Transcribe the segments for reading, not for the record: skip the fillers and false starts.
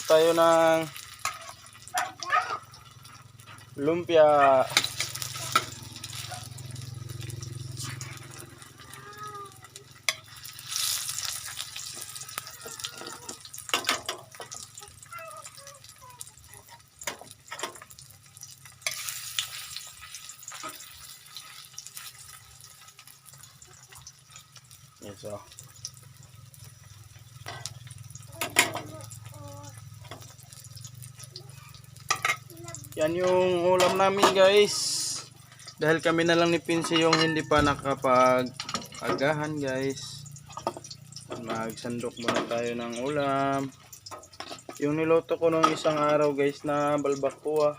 tayo ng lumpia. Yes, so. Yan yung ulam namin, guys. Dahil kami na lang ni Pinsi yung hindi pa nakapag-agahan, guys. Magsandok muna tayo ng ulam. Yung niluto ko nung isang araw, guys, na balbacoa.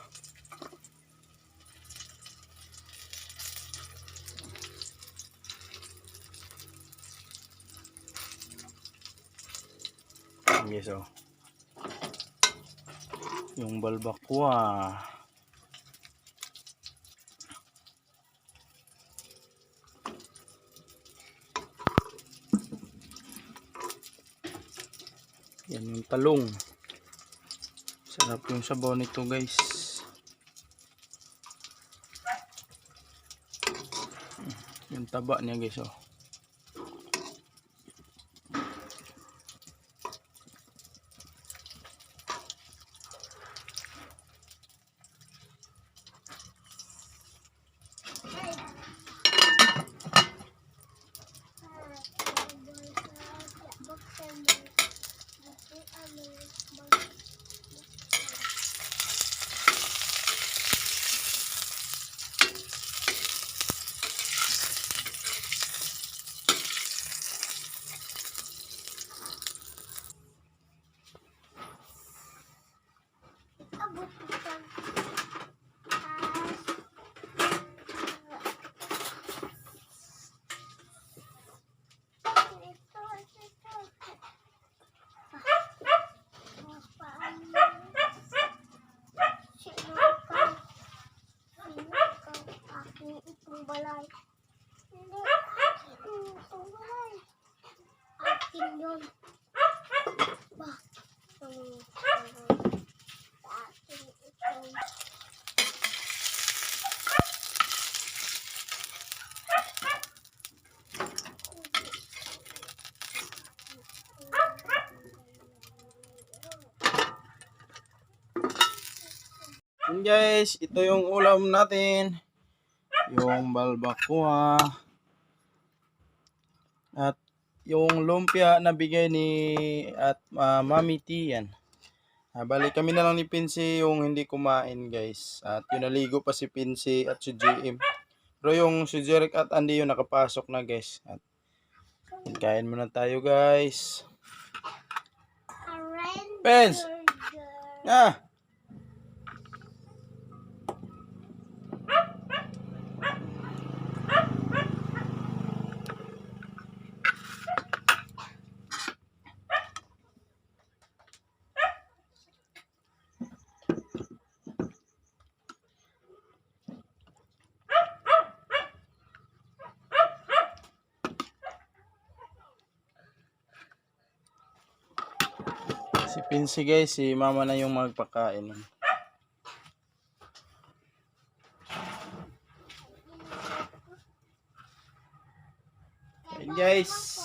Yes, oh. Yung balbacoa. Yan yung talong. Sarap yung sabaw nito, guys. Yung taba niya, guys, oh. And guys, ito yung ulam natin. Yung balbacoa. At yung lumpia na bigay ni Mami T, yan. Bali kami na lang ni Pinsi yung hindi kumain, guys. At yung naligo pa si Pinsi at si GM. Pero yung si Jeric at Andy yung nakapasok na, guys. At kain muna tayo, guys. Pens! Ah! Si Pinsi, guys, si mama na yung magpakain. Hey guys.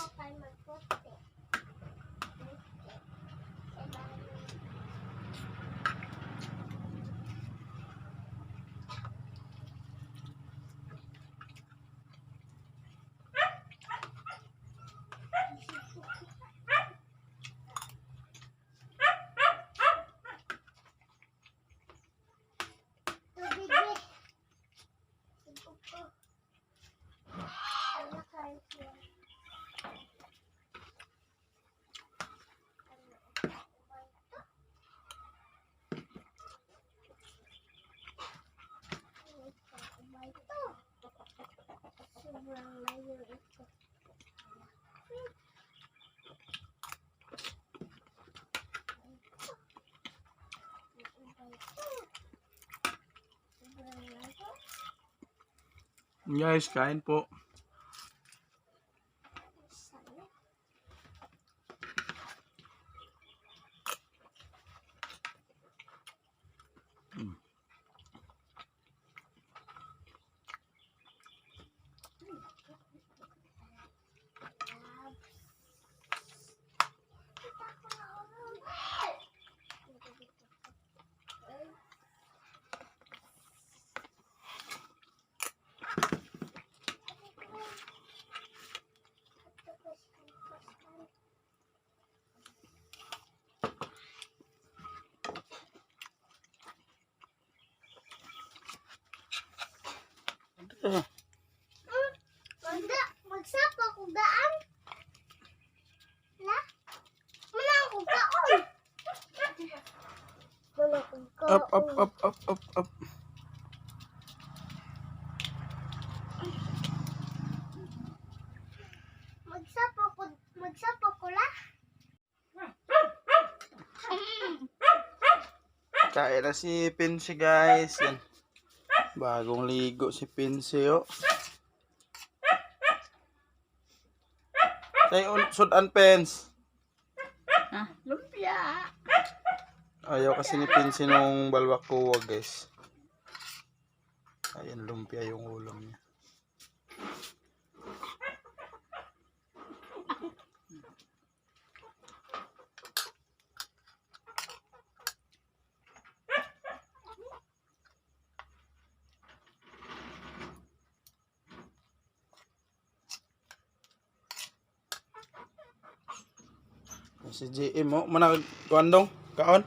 Guys, kain po. Magsapa ko daan. La? Wala akong kaon. Wala akong kaon. Up, up, up, up, up, up. Magsapa ko la. Kain na si Pinsi guys. Yan. Bagong ligo si Pinsi oh. Say sudan Pens. Lumpia. Ayaw kasi ni Pinsi nung balbacoa guys. Ayan, lumpia yung ulam niya. Si JM mo, mana kuandong kaon?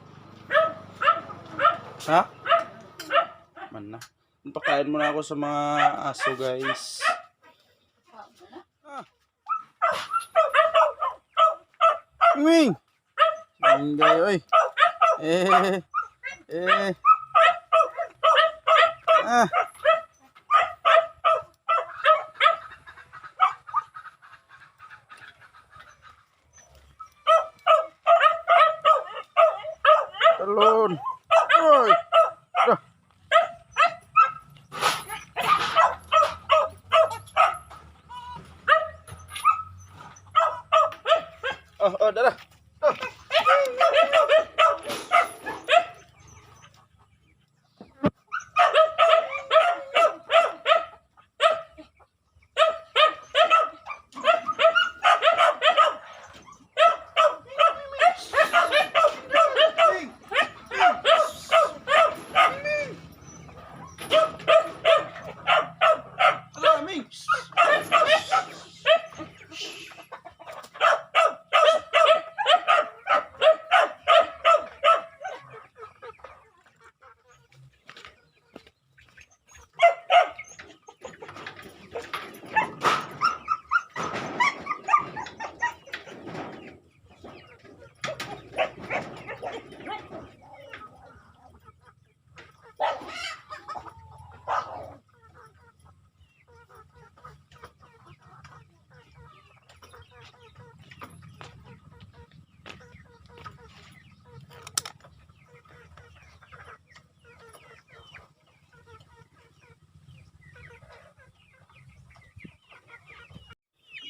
Ha? Man na. Pakain muna ako sa mga aso guys. Wing! Ingay oy. Eh. Ah. Talon. Oy. Dah.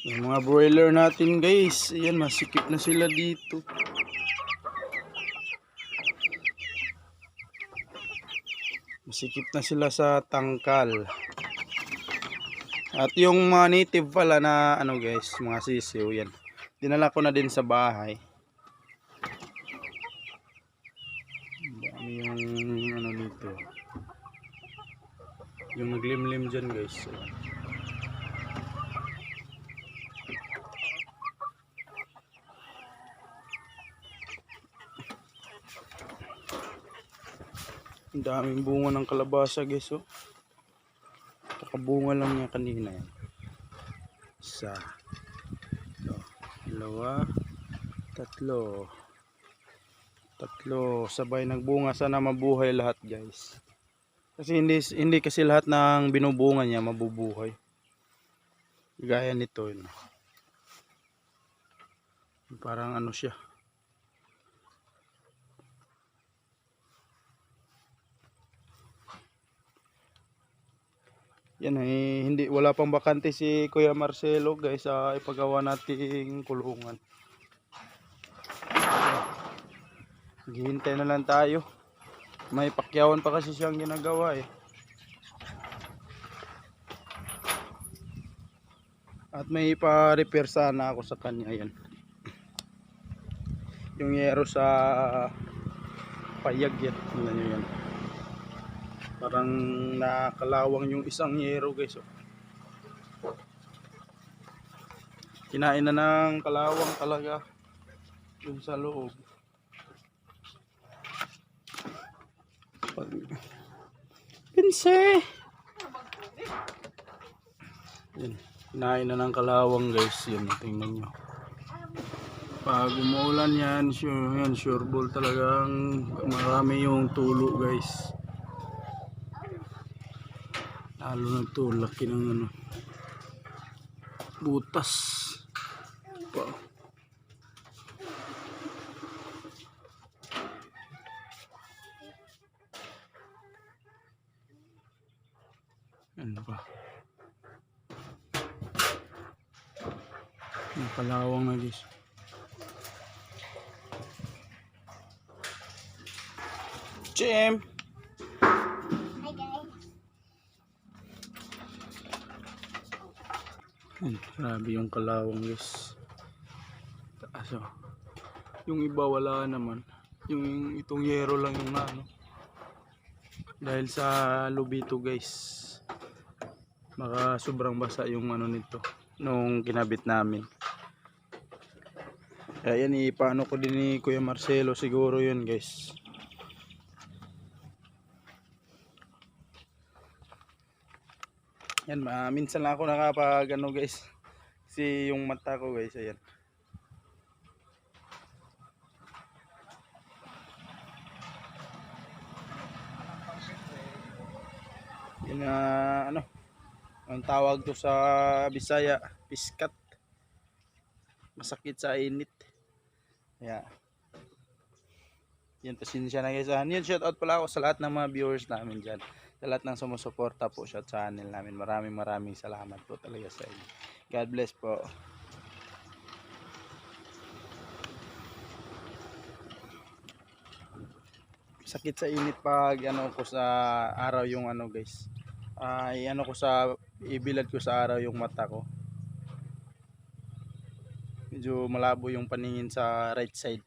Yung mga broiler natin guys, ayan, masikip na sila dito. Masikip na sila sa tangkal. At yung mga native pala na ano guys, mga sisiw, yan. Dinala ko na din sa bahay. Dami yung ano nito. Yung naglimlim dyan guys. Ang daming bunga ng kalabasa guys oh. Kakabunga lang niya kanina yan. Isa, dalawa, tatlo. Sabay nagbunga, sana mabuhay lahat guys. Kasi hindi kasi lahat ng binubunga niya mabubuhay. Gaya nito yun. Parang ano siya. Yan hindi wala pang bakante si Kuya Marcelo guys, ipagawa nating kulungan. Hihintay na lang tayo. May pakyawan pa kasi siyang ginagawa eh. At may ipa-repair sana ako sa kanya yan. Yung yero sa payag yan. Yan. Parang nakalawang yung isang yero guys oh. Kinain na ng kalawang talaga dun sa loob. Pinse Yan. Kinain na ng kalawang guys. Yan, tingnan nyo. Pag umuulan yan, sure ball talagang marami yung tulo guys. Lalo na to, laki ng ano, butas. Pa. Ano ba? Yung kalawang na guys. Jim! Hi guys. Grabe yung kalawang guys. Taas oh. Yung iba wala naman. Yung itong yero lang yung ano. Dahil sa lubito guys. Baka sobrang basa yung ano nito. Nung kinabit namin. Kaya yan ipaano ko din ni Kuya Marcelo siguro yun guys. Yan, minsan lang ako nakapag ano guys. Kasi yung mata ko guys, ayan. Yun na ano, ang tawag to sa Bisaya, piskat. Masakit sa init. Kaya, yan, pasensya na guys. Yan, shout out pala ako sa lahat ng mga viewers namin dyan. Sa lahat ng sumusuporta po sa channel namin. Maraming salamat po talaga sa inyo. God bless po. Sakit sa init pag ano ko sa araw yung ano guys. Ano ko sa ibilad ko sa araw yung mata ko. Medyo malabo yung paningin sa right side.